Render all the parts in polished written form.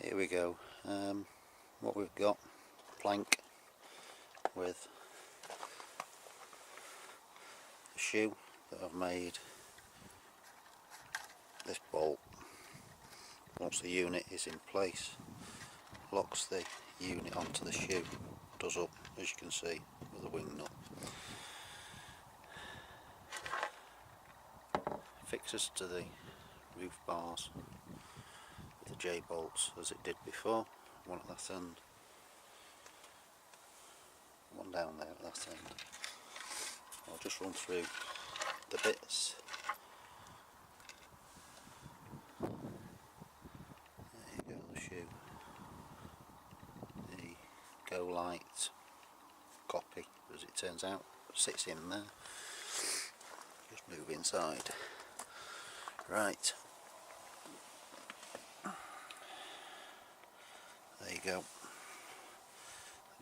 Here we go. What we've got, plank with a shoe that I've made. This bolt, once the unit is in place, locks the unit onto the shoe, does up as you can see with the wing nut. Fixes to the roof bars with the J bolts as it did before, one at that end, one down there at that end. I'll just run through the bits. There you go, the shoe, the Go Light copy as it turns out, sits in there. Just move inside. Right, there you go.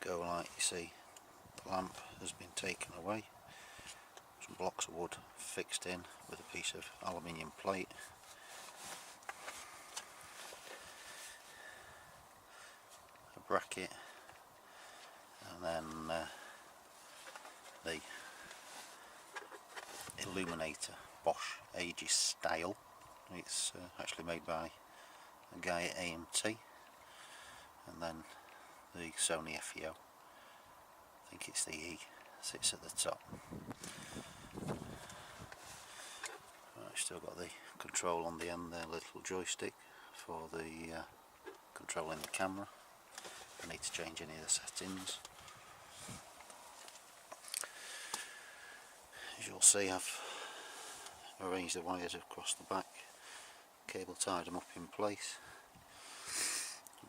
The Go Light, you see, the lamp has been taken away. Some blocks of wood fixed in with a piece of aluminium plate. A bracket, and then the illuminator, Bosch Aegis style. It's actually made by a guy at AMT, and then the Sony FEO, I think it's the E, sits at the top. Right, still got the control on the end there, little joystick for the controlling the camera. I need to change any of the settings. As you'll see, I've arranged the wires across the back, cable tied them up in place.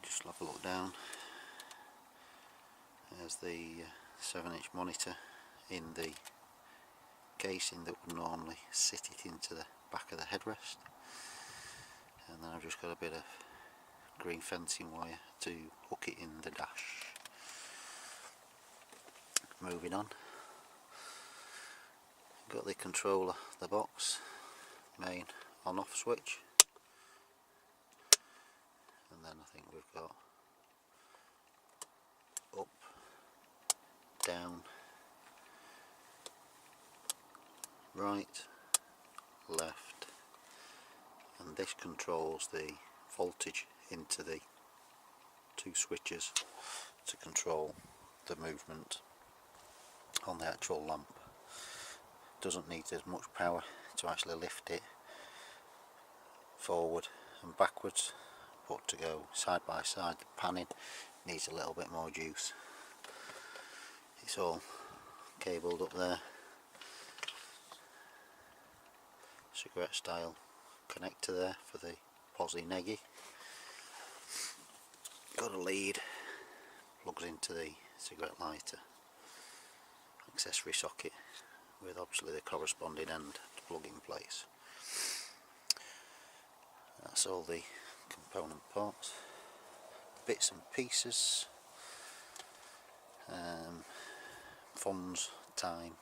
Just have a look down. There's the 7-inch monitor in the casing that would normally sit it into the back of the headrest, and then I've just got a bit of green fencing wire to hook it in the dash. Moving on, got the controller, the box, main on-off switch, and then I think we've got up, down, right, left, and this controls the voltage into the two switches to control the movement on the actual lamp. Doesn't need as much power to actually lift it forward and backwards, but to go side by side, the panning needs a little bit more juice. It's all cabled up there, cigarette style connector there for the posi neggy. Got a lead, plugs into the cigarette lighter, accessory socket with obviously the corresponding end to plug in place. That's all the component parts, bits and pieces. Funds, time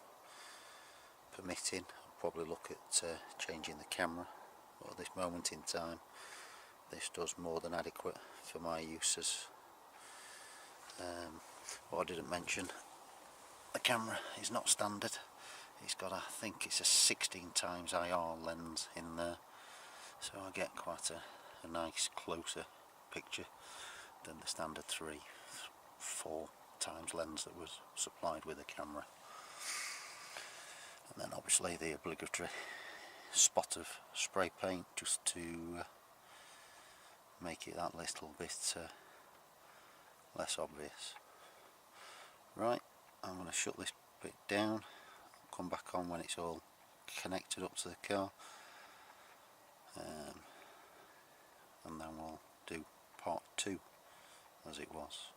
permitting, I'll probably look at changing the camera, but at this moment in time this does more than adequate for my uses. What I didn't mention, the camera is not standard. It's got, I think it's a 16x IR lens in there, so I get quite a nice closer picture than the standard 3-4x lens that was supplied with the camera. And then obviously the obligatory spot of spray paint just to make it that little bit less obvious. Right, I'm going to shut this bit down, come back on when it's all connected up to the car, and then we'll do part 2 as it was.